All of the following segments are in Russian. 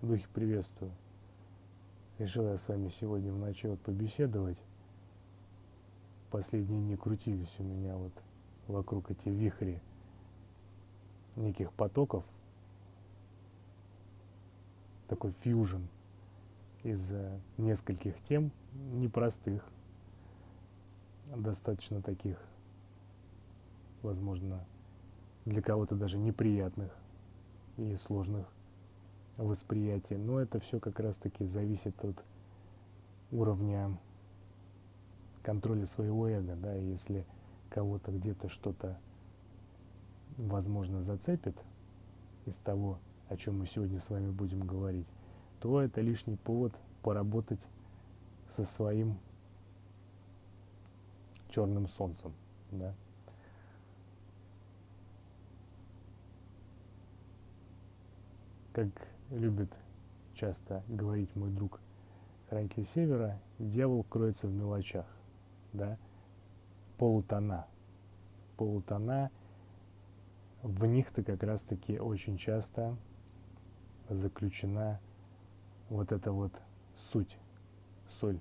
Духи, приветствую. Решил я с вами сегодня в ночи побеседовать. Последние дни крутились у меня вокруг эти вихри неких потоков, такой фьюжн из нескольких тем непростых, достаточно таких, возможно, для кого-то даже неприятных и сложных восприятий. Но это все как раз-таки зависит от уровня контроля своего эго, да, и если кого-то где-то что-то, возможно, зацепит из того, о чем мы сегодня с вами будем говорить, то это лишний повод поработать со своим черным солнцем, да. Как любит часто говорить мой друг Хранитель Севера, дьявол кроется в мелочах, да, полутона. Полутона, в них-то как раз-таки очень часто заключена эта суть, соль,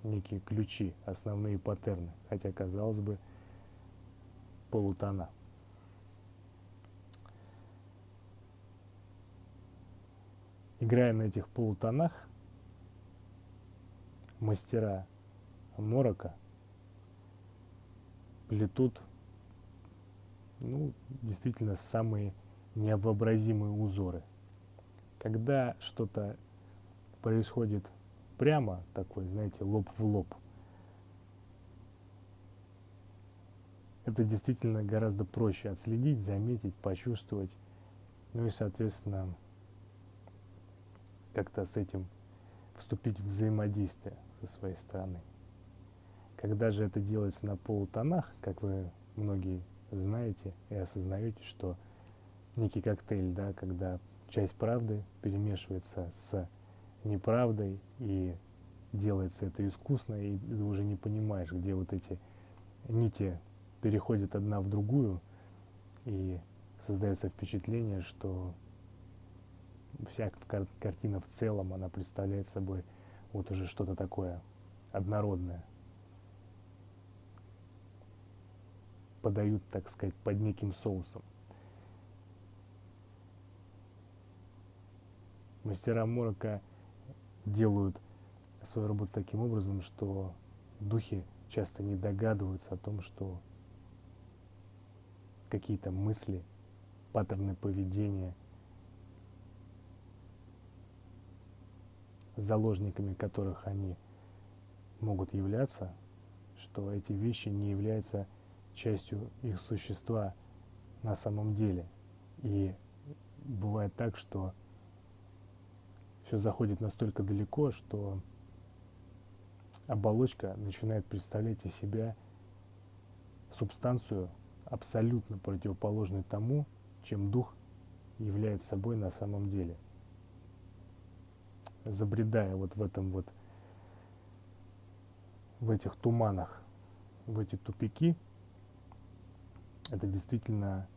некие ключи, основные паттерны, хотя, казалось бы, полутона. Играя на этих полутонах, мастера морока плетут, действительно самые невообразимые узоры. Когда что-то происходит прямо, такой, знаете, лоб в лоб, это действительно гораздо проще отследить, заметить, почувствовать, и, соответственно, как-то с этим вступить в взаимодействие со своей стороны. Когда же это делается на полутонах, как вы многие знаете и осознаете, что некий коктейль, да, когда часть правды перемешивается с неправдой, и делается это искусно, и ты уже не понимаешь, где эти нити переходят одна в другую, и создается впечатление, что вся картина в целом, она представляет собой уже что-то такое однородное. Подают, так сказать, под неким соусом. Мастера морока делают свою работу таким образом, что духи часто не догадываются о том, что какие-то мысли, паттерны поведения, заложниками которых они могут являться, что эти вещи не являются частью их существа на самом деле. И бывает так, что все заходит настолько далеко, что оболочка начинает представлять из себя субстанцию абсолютно противоположную тому, чем дух является собой на самом деле. Забредая в этих туманах, в эти тупики, это действительно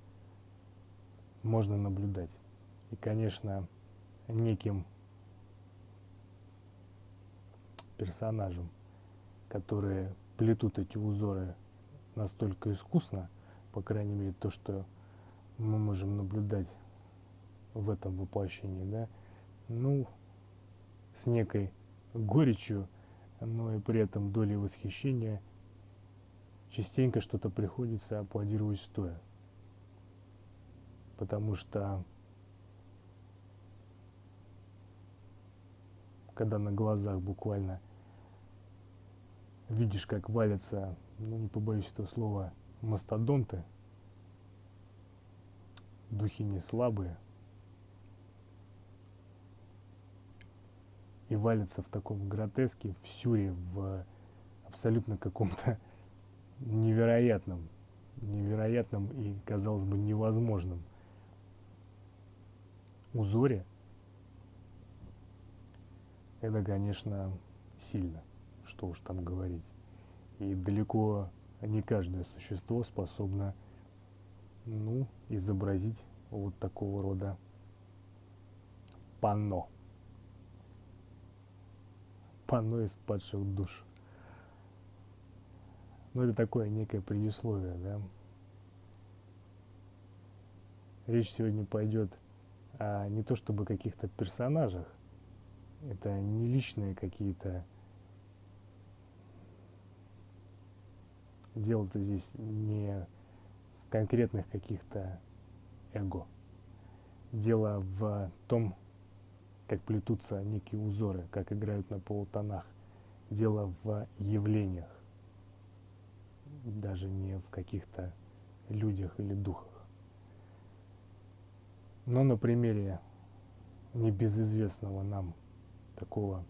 можно наблюдать. И, конечно, неким персонажам, которые плетут эти узоры настолько искусно, по крайней мере, то, что мы можем наблюдать в этом воплощении, да, с некой горечью, но и при этом долей восхищения частенько что-то приходится аплодировать стоя. Потому что когда на глазах буквально видишь, как валятся, не побоюсь этого слова, мастодонты, духи не слабые, и валятся в таком гротеске, в сюре, в абсолютно каком-то невероятном и, казалось бы, невозможном узоре, это, конечно, сильно, что уж там говорить. И далеко не каждое существо способно, изобразить такого рода панно. Панно из падших душ. Ну, это такое некое предисловие, да. Речь сегодня пойдет о не то чтобы каких-то персонажах, это не личные какие-то. Дело-то здесь не в конкретных каких-то эго. Дело в том, как плетутся некие узоры, как играют на полутонах. Дело в явлениях, даже не в каких-то людях или духах. Но на примере небезызвестного нам такого,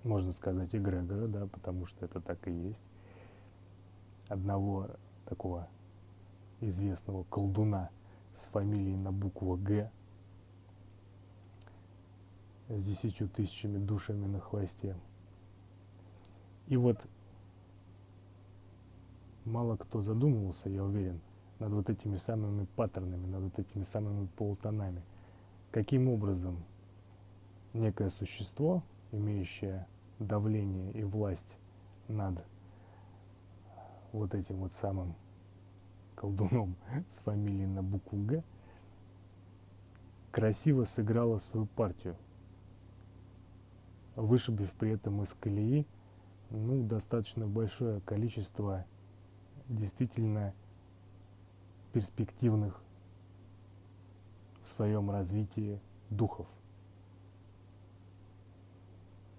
можно сказать, эгрегора, да, потому что это так и есть, одного такого известного колдуна с фамилией на букву Г, с 10 тысячами душами на хвосте. И вот мало кто задумывался, я уверен, над вот этими самыми паттернами, над вот этими самыми полутонами. Каким образом некое существо, имеющее давление и власть над вот этим вот самым колдуном с фамилией на букву Г, красиво сыграло свою партию, вышибив при этом из колеи достаточно большое количество действительно перспективных в своем развитии духов,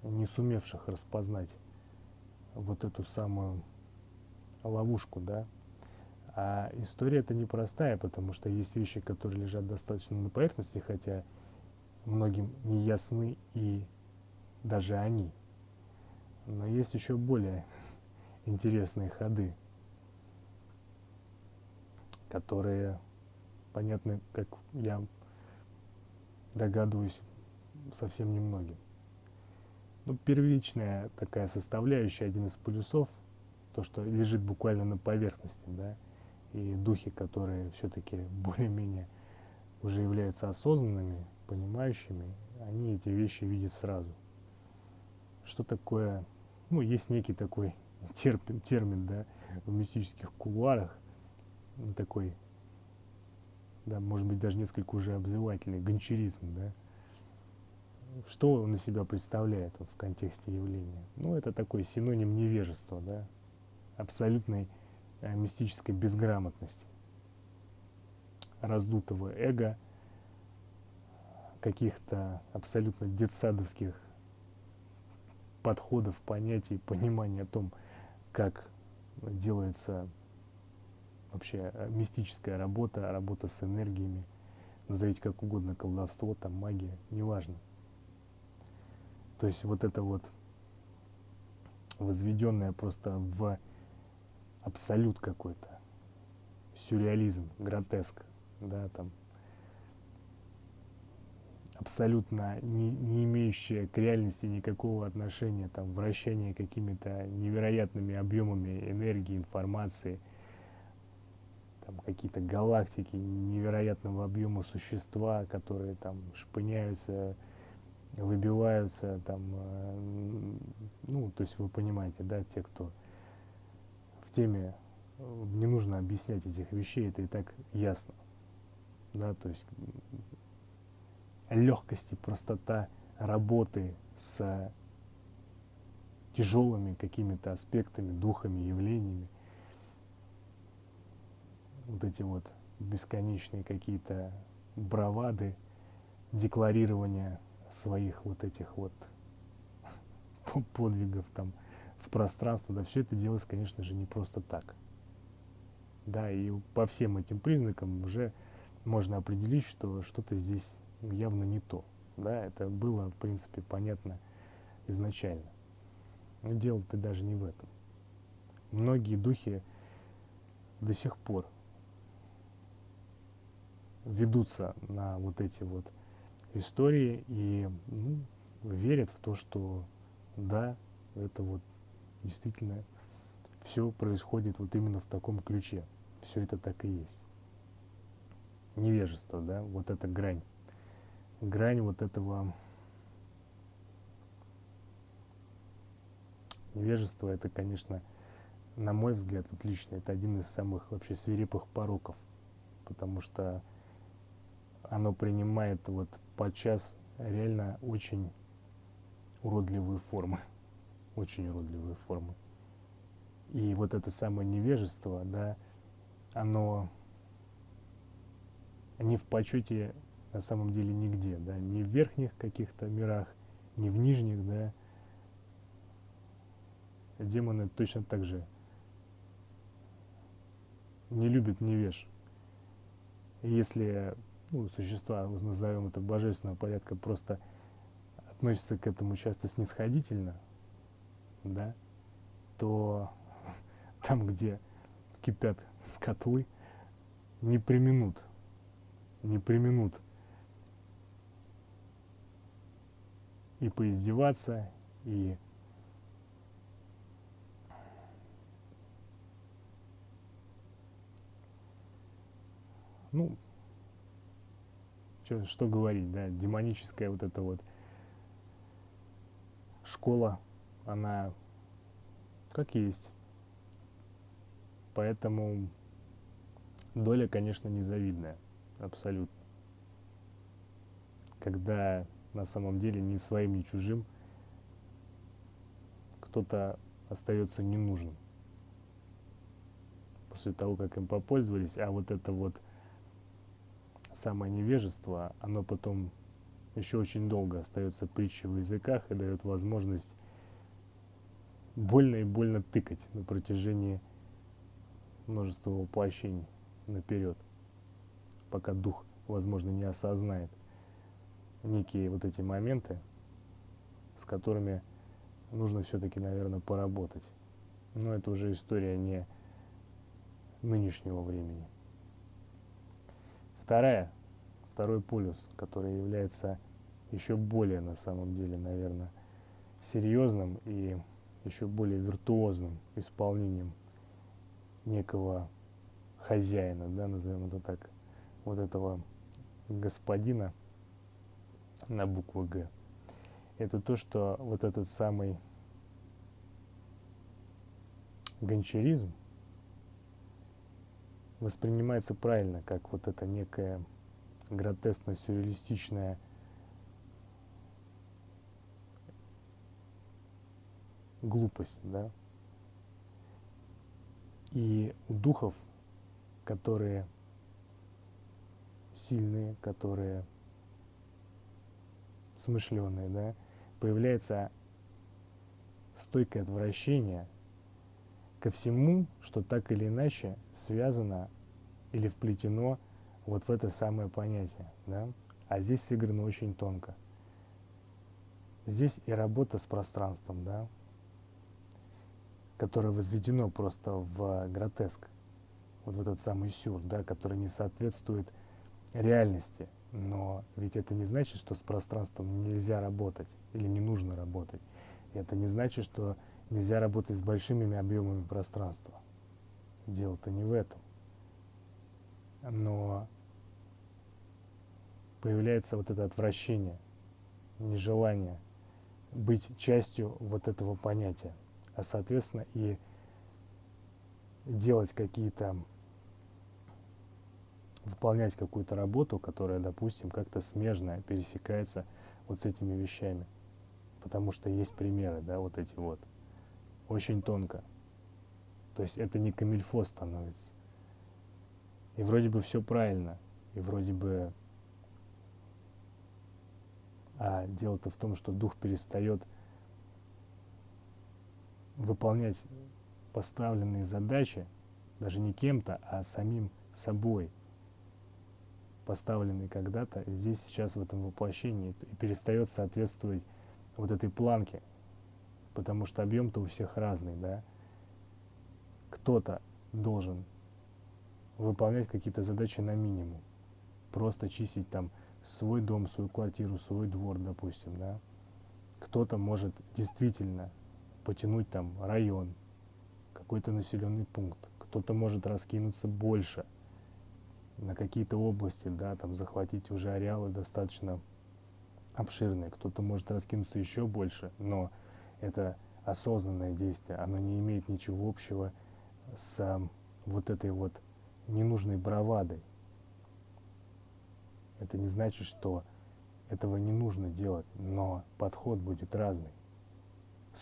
не сумевших распознать вот эту самую ловушку, да. А история это непростая, потому что есть вещи, которые лежат достаточно на поверхности, хотя многим не ясны и даже они. Но есть еще более интересные ходы, которые понятны, как я догадываюсь, совсем немногим. Первичная такая составляющая, один из полюсов, то, что лежит буквально на поверхности, да, и духи, которые все-таки более-менее уже являются осознанными, понимающими, они эти вещи видят сразу. Что такое, есть некий такой термин, да, в мистических кулуарах, такой, да, может быть, даже несколько уже обзывательный, гончаризм, да. Что он из себя представляет в контексте явления? Это такой синоним невежества, да, абсолютной мистической безграмотности, раздутого эго, каких-то абсолютно детсадовских подходов, понятий, понимания о том, как делается вообще мистическая работа, работа с энергиями, назовите как угодно, колдовство, там, магия, неважно. То есть вот это вот возведенное просто в абсолют какой-то, сюрреализм, гротеск, да, там, абсолютно не имеющее к реальности никакого отношения, там, вращение какими-то невероятными объемами энергии, информации, там, какие-то галактики невероятного объема существа, которые там шпыняются, выбиваются, там, то есть вы понимаете, да, те, кто в теме, не нужно объяснять этих вещей, это и так ясно, да, то есть легкость и простота работы с тяжелыми какими-то аспектами, духами, явлениями, вот эти вот бесконечные какие-то бравады, декларирования своих вот этих вот подвигов там в пространство, да, все это делается, конечно же, не просто так. Да, и по всем этим признакам уже можно определить, что что-то здесь явно не то. Да, это было, в принципе, понятно изначально. Но дело-то даже не в этом. Многие духи до сих пор ведутся на вот эти вот истории и верят в то, что да, это вот действительно все происходит вот именно в таком ключе. Все это так и есть. Невежество, да, вот эта грань грань вот этого невежества, это, конечно, на мой взгляд, вот лично, это один из самых вообще свирепых пороков, потому что оно принимает вот подчас реально очень уродливые формы, очень уродливые формы. И вот это самое невежество, да, оно не в почете на самом деле нигде, да, ни в верхних каких-то мирах, ни в нижних, да. Демоны точно так же не любят невеж. И если существа, назовем это божественного порядка, просто относятся к этому часто снисходительно, да, то там, где кипят котлы, не преминут, не преминут и поиздеваться, и ну, что говорить, да, демоническая вот эта вот школа, она как есть. Поэтому доля, конечно, незавидная, абсолютно. Когда на самом деле ни своим, ни чужим кто-то остается ненужным после того, как им попользовались, а вот это вот самое невежество, оно потом еще очень долго остается притчей в языках и дает возможность больно и больно тыкать на протяжении множества воплощений наперед, пока дух, возможно, не осознает некие вот эти моменты, с которыми нужно все-таки, наверное, поработать. Но это уже история не нынешнего времени. Второй полюс, который является еще более, на самом деле, наверное, серьезным и еще более виртуозным исполнением некого хозяина, да, назовем это так, вот этого господина на букву «Г». Это то, что вот этот самый гончаризм воспринимается правильно, как вот это некая гротескно-сюрреалистичная глупость, да. И у духов, которые сильные, которые смышленые, да, появляется стойкое отвращение ко всему, что так или иначе связано или вплетено вот в это самое понятие, да. А здесь сыграно очень тонко. Здесь и работа с пространством, да, которое возведено просто в гротеск, вот в этот самый сюр, да, который не соответствует реальности. Но ведь это не значит, что с пространством нельзя работать или не нужно работать. И это не значит, что нельзя работать с большими объемами пространства. Дело-то не в этом. Но появляется вот это отвращение, нежелание быть частью вот этого понятия, а соответственно и делать какие-то, выполнять какую-то работу, которая, допустим, как-то смежная, пересекается вот с этими вещами. Потому что есть примеры, да, вот эти вот. Очень тонко. То есть это не камильфо становится. И вроде бы все правильно. И вроде бы... А дело-то в том, что дух перестает выполнять поставленные задачи, даже не кем-то, а самим собой, поставленные когда-то здесь, сейчас, в этом воплощении, и перестает соответствовать вот этой планке, потому что объем-то у всех разный, да. Кто-то должен выполнять какие-то задачи на минимум, просто чистить там свой дом, свою квартиру, свой двор, допустим, да. Кто-то может действительно потянуть там район, какой-то населенный пункт, кто-то может раскинуться больше на какие-то области, да, там захватить уже ареалы достаточно обширные, кто-то может раскинуться еще больше, но это осознанное действие, оно не имеет ничего общего с вот этой вот ненужной бравадой. Это не значит, что этого не нужно делать, но подход будет разный.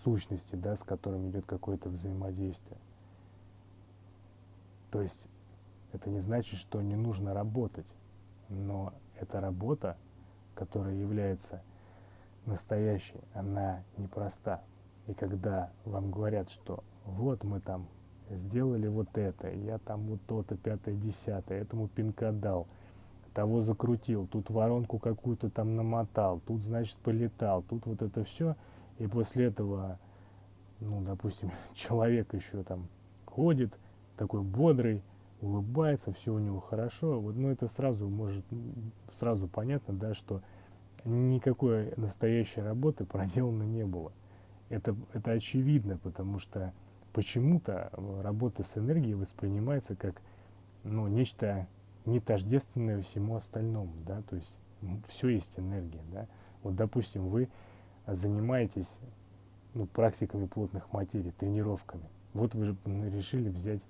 Сущности, да, с которыми идет какое-то взаимодействие. То есть это не значит, что не нужно работать, но эта работа, которая является настоящей, она непроста. И когда вам говорят, что вот мы там сделали вот это, я там вот то-то, пятое, десятое, этому пинка дал, того закрутил, тут воронку какую-то там намотал, тут, значит, полетал, тут вот это все, и после этого, ну, допустим, человек еще там ходит, такой бодрый, улыбается, все у него хорошо, вот, ну, это сразу может, сразу понятно, да, что никакой настоящей работы проделано не было. Это очевидно, потому что почему-то работа с энергией воспринимается как, ну, нечто не тождественное всему остальному, да, то есть все есть энергия, да. Вот, допустим, вы занимаетесь, ну, практиками плотных материй, тренировками. Вот вы же решили взять,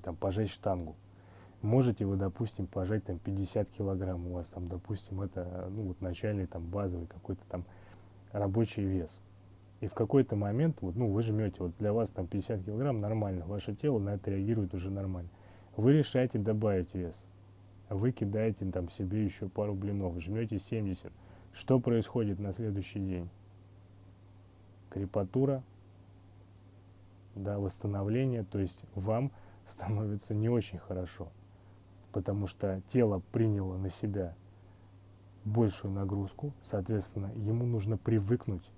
там, пожать штангу. Можете вы, допустим, пожать там 50 килограмм, у вас там, допустим, это, ну, вот начальный там базовый какой-то там рабочий вес. И в какой-то момент, вот, ну, вы жмете, вот для вас там 50 килограмм нормально, ваше тело на это реагирует уже нормально. Вы решаете добавить вес, вы кидаете там себе еще пару блинов, жмете 70. Что происходит на следующий день? Крепатура, да, восстановление, то есть вам становится не очень хорошо, потому что тело приняло на себя большую нагрузку, соответственно, ему нужно привыкнуть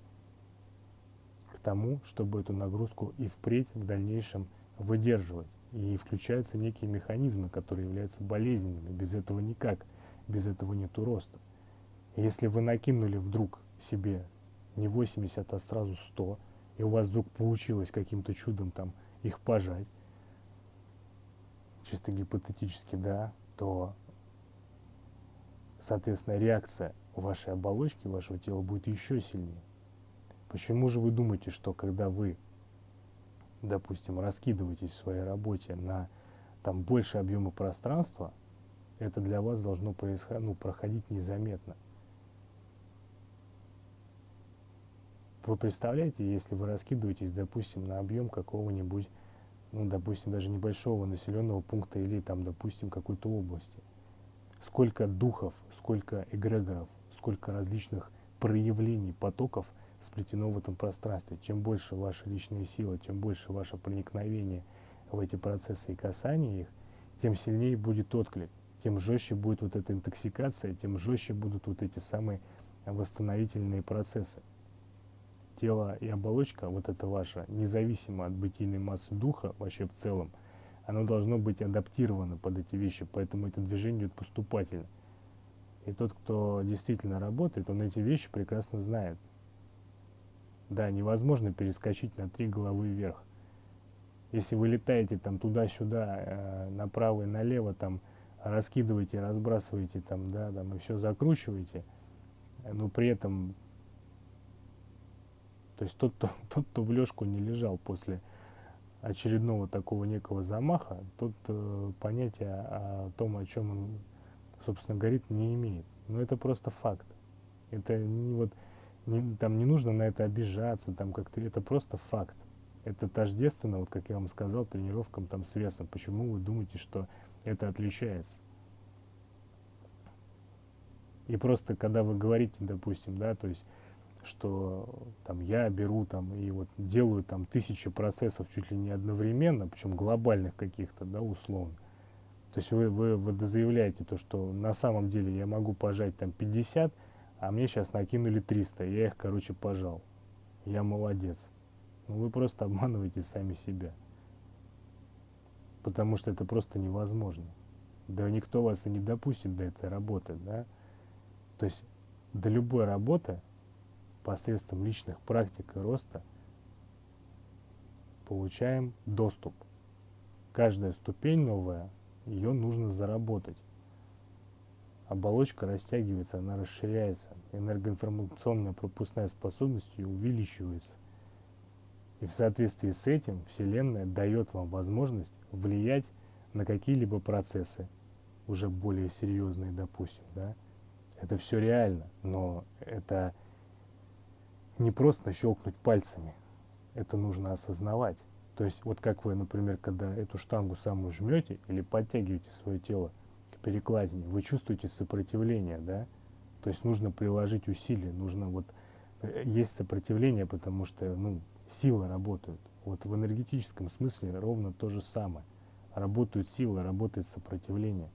к тому, чтобы эту нагрузку и впредь в дальнейшем выдерживать. И включаются некие механизмы, которые являются болезненными. Без этого никак, без этого нету роста. Если вы накинули вдруг себе не 80, а сразу 100, и у вас вдруг получилось каким-то чудом там их пожать, чисто гипотетически, да, то, соответственно, реакция вашей оболочки, вашего тела будет еще сильнее. Почему же вы думаете, что когда вы, допустим, раскидываетесь в своей работе на там больше объема пространства, это для вас должно проходить незаметно? Вы представляете, если вы раскидываетесь, допустим, на объем какого-нибудь, ну, допустим, даже небольшого населенного пункта или там, допустим, какой-то области, сколько духов, сколько эгрегоров, сколько различных проявлений, потоков сплетено в этом пространстве. Чем больше ваша личная сила, чем больше ваше проникновение в эти процессы и касание их, тем сильнее будет отклик, тем жестче будет вот эта интоксикация, тем жестче будут вот эти самые восстановительные процессы. Тело и оболочка, вот это ваша, независимо от бытийной массы духа, вообще в целом, оно должно быть адаптировано под эти вещи, поэтому это движение идет поступательно. И тот, кто действительно работает, он эти вещи прекрасно знает. Да, невозможно перескочить на 3 головы вверх. Если вы летаете там туда-сюда, направо и налево, там раскидываете, разбрасываете там, да, там и все закручиваете, но при этом, то есть тот, кто в лёжку не лежал после очередного такого некого замаха, тот понятия о том, о чем он, собственно, говорит, не имеет. Но это просто факт. Это не, вот, там не нужно на это обижаться, там как-то, это просто факт. Это тождественно, вот как я вам сказал, тренировкам там с весом. Почему вы думаете, что это отличается? И просто когда вы говорите, допустим, да, то есть, что там я беру там и вот делаю там 1000 процессов чуть ли не одновременно, причем глобальных каких-то, да, условно. То есть вы заявляете то, что на самом деле я могу пожать там 50, а мне сейчас накинули 300, я их, короче, пожал. Я молодец. Ну, вы просто обманываете сами себя. Потому что это просто невозможно. Да никто вас и не допустит до этой работы, да. То есть до любой работы посредством личных практик и роста получаем доступ. Каждая ступень новая, ее нужно заработать. оболочка растягивается, она расширяется, энергоинформационная пропускная способность ее увеличивается. И в соответствии с этим Вселенная дает вам возможность влиять на какие-либо процессы, уже более серьезные, допустим, да. Это все реально, но это не просто щелкнуть пальцами, это нужно осознавать. То есть вот как вы, например, когда эту штангу самую жмете или подтягиваете свое тело к перекладине, вы чувствуете сопротивление, да? То есть нужно приложить усилия, нужно вот есть сопротивление, потому что, ну, силы работают. Вот в энергетическом смысле ровно то же самое. Работают силы, работает сопротивление.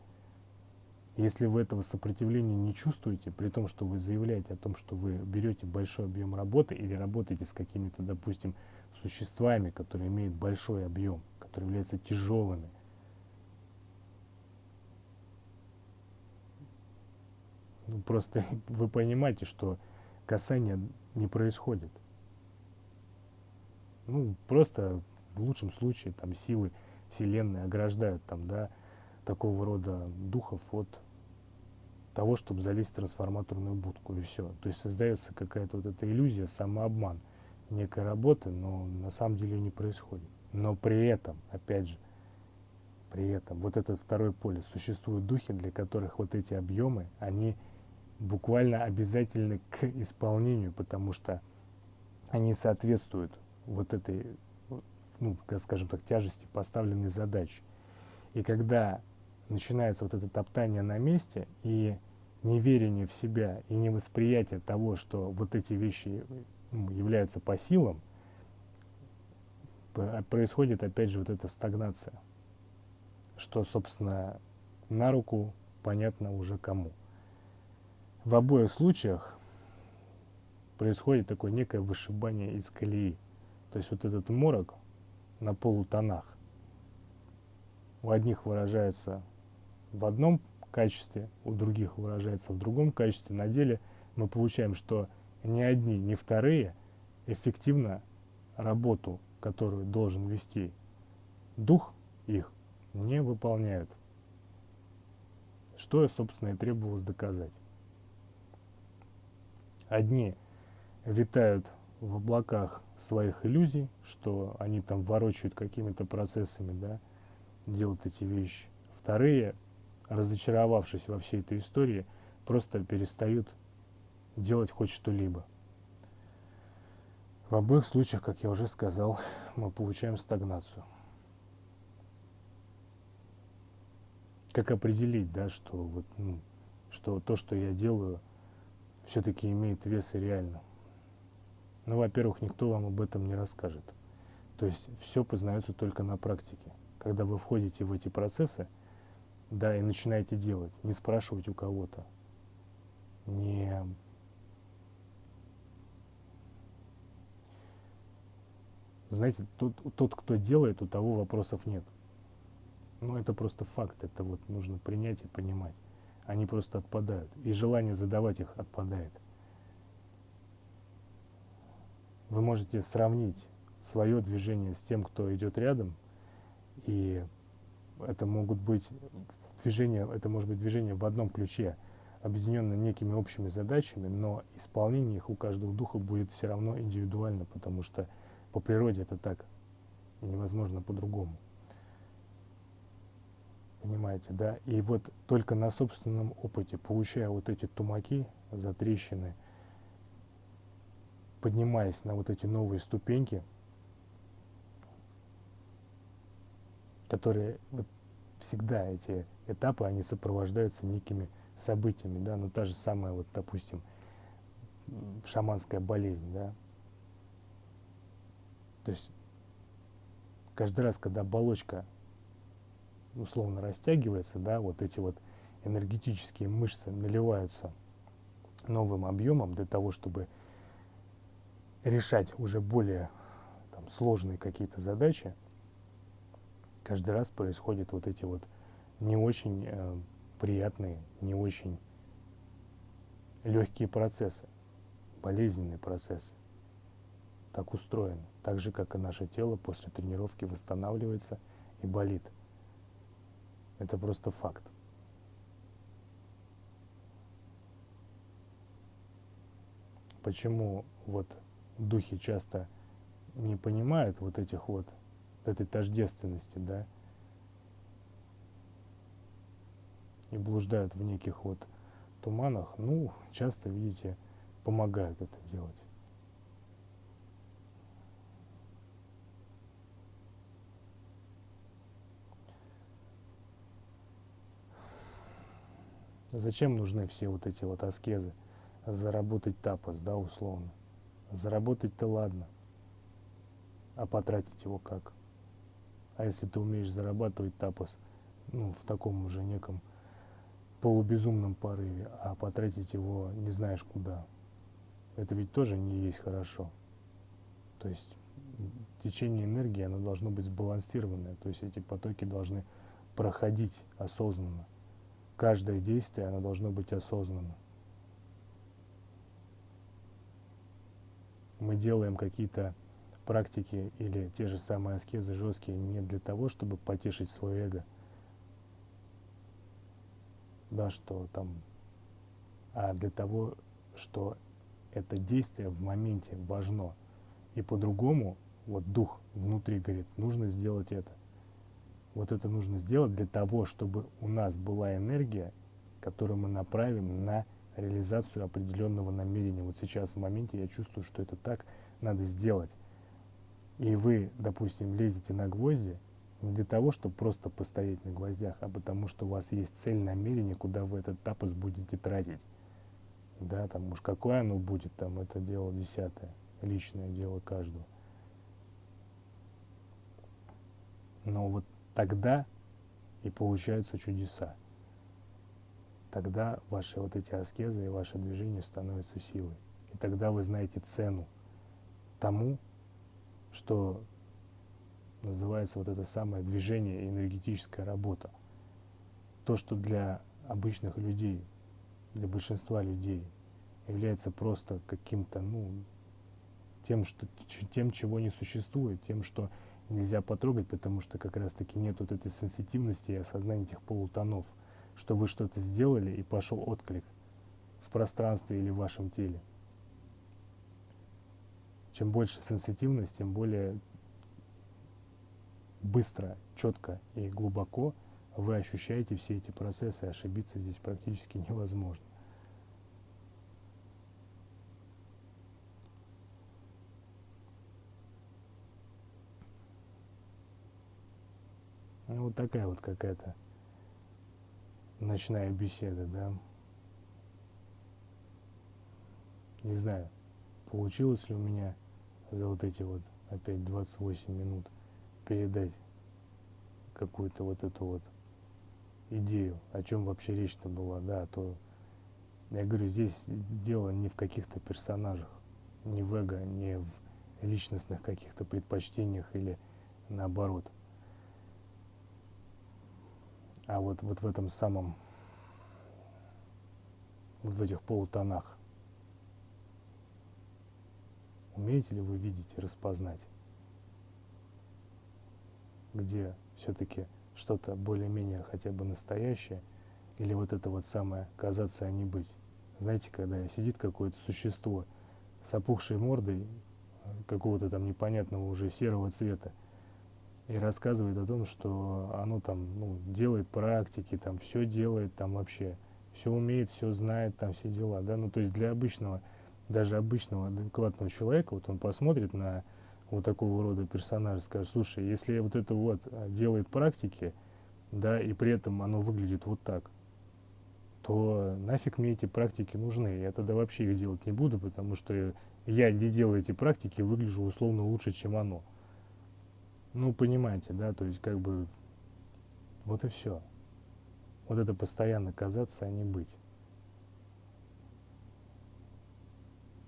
Если вы этого сопротивления не чувствуете, при том, что вы заявляете о том, что вы берете большой объем работы или работаете с какими-то, допустим, существами, которые имеют большой объем, которые являются тяжелыми, ну, просто вы понимаете, что касание не происходит. Ну, просто в лучшем случае там силы Вселенной ограждают там, да, такого рода духов от того, чтобы залезть в трансформаторную будку, и все. То есть создается какая-то вот эта иллюзия, самообман некой работы, но на самом деле не происходит. Но при этом, опять же, при этом вот этот второй полюс, существуют духи, для которых вот эти объемы, они буквально обязательны к исполнению, потому что они соответствуют вот этой, ну, скажем так, тяжести поставленной задачи. И когда начинается вот это топтание на месте и неверие в себя и невосприятие того, что вот эти вещи являются по силам, происходит опять же вот эта стагнация, что, собственно, на руку понятно уже кому. В обоих случаях происходит такое некое вышибание из колеи. То есть вот этот морок на полутонах у одних выражается в одном качестве, у других выражается в другом качестве. На деле мы получаем, что ни одни, ни вторые эффективно работу, которую должен вести дух их, не выполняют. Что, собственно, и требовалось доказать. Одни витают в облаках своих иллюзий, что они там ворочают какими-то процессами, да, делают эти вещи. Вторые, разочаровавшись во всей этой истории, просто перестают делать хоть что-либо. В обоих случаях, как я уже сказал, мы получаем стагнацию. Как определить, да, что, вот, ну, что то, что я делаю, все-таки имеет вес и реально? Ну, во-первых, никто вам об этом не расскажет. То есть все познается только на практике. Когда вы входите в эти процессы, да, и начинаете делать, не спрашивать у кого-то, не... Знаете, тот, кто делает, у того вопросов нет. Ну, это просто факт, это вот нужно принять и понимать. Они просто отпадают, и желание задавать их отпадает. Вы можете сравнить свое движение с тем, кто идет рядом, и это могут быть движения, это может быть движение в одном ключе, объединенное некими общими задачами, но исполнение их у каждого духа будет все равно индивидуально, потому что по природе это так, невозможно по-другому. Понимаете, да? И вот только на собственном опыте, получая вот эти тумаки, затрещины, поднимаясь на вот эти новые ступеньки, которые вот всегда эти этапы, они сопровождаются некими событиями, да, ну та же самая вот, допустим, шаманская болезнь, да. То есть каждый раз, когда оболочка условно растягивается, да, вот эти вот энергетические мышцы наливаются новым объемом для того, чтобы решать уже более там, сложные какие-то задачи, каждый раз происходят вот эти вот не очень приятные, не очень легкие процессы, болезненные процессы. Так устроено. Так же, как и наше тело после тренировки восстанавливается и болит. Это просто факт. почему вот духи часто не понимают вот этих вот, этой тождественности, да, и блуждают в неких вот туманах, ну, часто, видите, помогают это делать. Зачем нужны все вот эти вот аскезы? Заработать тапос, да, условно. Заработать-то ладно, а потратить его как? А если ты умеешь зарабатывать тапос, ну, в таком уже неком полубезумном порыве, а потратить его не знаешь куда, это ведь тоже не есть хорошо. То есть течение энергии, оно должно быть сбалансированное, то есть эти потоки должны проходить осознанно. Каждое действие, оно должно быть осознанно. Мы делаем какие-то практики или те же самые аскезы жесткие не для того, чтобы потешить свое эго, да, что там, а для того, что это действие в моменте важно. И по-другому, вот дух внутри говорит, нужно сделать это. Вот это нужно сделать для того, чтобы у нас была энергия, которую мы направим на реализацию определенного намерения. Вот сейчас в моменте я чувствую, что это так надо сделать. И вы, допустим, лезете на гвозди не для того, чтобы просто постоять на гвоздях, а потому что у вас есть цель, намерение, куда вы этот тапос будете тратить. Да, там уж какое оно будет, там это дело десятое, личное дело каждого. Но вот тогда и получаются чудеса. Тогда ваши вот эти аскезы и ваше движение становятся силой. И тогда вы знаете цену тому, что называется вот это самое движение и энергетическая работа. То, что для обычных людей, для большинства людей является просто каким-то, ну, тем, чего не существует, тем, что нельзя потрогать, потому что как раз-таки нет вот этой сенситивности и осознания этих полутонов, что вы что-то сделали и пошел отклик в пространстве или в вашем теле. Чем больше сенситивность, тем более быстро, четко и глубоко вы ощущаете все эти процессы, ошибиться здесь практически невозможно. Ну, вот такая вот какая-то ночная беседа, да. Не знаю, получилось ли у меня за вот эти вот опять 28 минут передать какую-то вот эту вот идею, о чем вообще речь-то была, да, то я говорю, здесь дело не в каких-то персонажах, не в эго, не в личностных каких-то предпочтениях или наоборот, а вот в этом самом, вот в этих полутонах. Умеете ли вы видеть и распознать, где все-таки что-то более-менее хотя бы настоящее, или вот это вот самое казаться, а не быть? Знаете, когда сидит какое-то существо с опухшей мордой какого-то там непонятного уже серого цвета и рассказывает о том, что оно там, ну, делает практики, там все делает, там вообще все умеет, все знает, там все дела, да, ну то есть для обычного, даже обычного адекватного человека, вот он посмотрит на вот такого рода персонажа, скажет, слушай, если вот это вот делает практики, да, и при этом оно выглядит вот так, то нафиг мне эти практики нужны, я тогда вообще их делать не буду, потому что я, не делая эти практики, выгляжу условно лучше, чем оно. Ну, понимаете, да, то есть как бы вот и все. Вот это постоянно казаться, а не быть.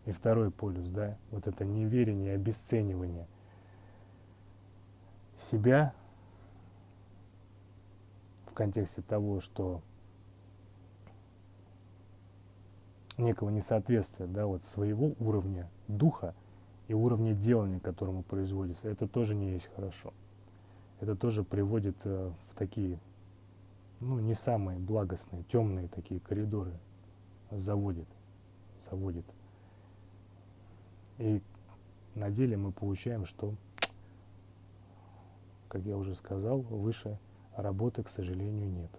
И второй полюс, да, вот это неверие, обесценивание себя в контексте того, что некого несоответствия, да, вот своего уровня духа и уровня делания, к которому производится, это тоже не есть хорошо. Это тоже приводит в такие, ну, не самые благостные, темные такие коридоры, заводит. И на деле мы получаем, что, как я уже сказал, выше работы, к сожалению, нет.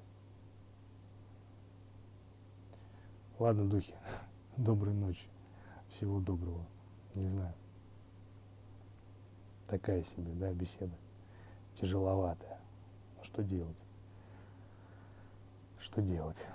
Ладно, духи, доброй ночи, всего доброго. Не знаю, такая себе, да, беседа, тяжеловатая. Ну, что делать? Что делать?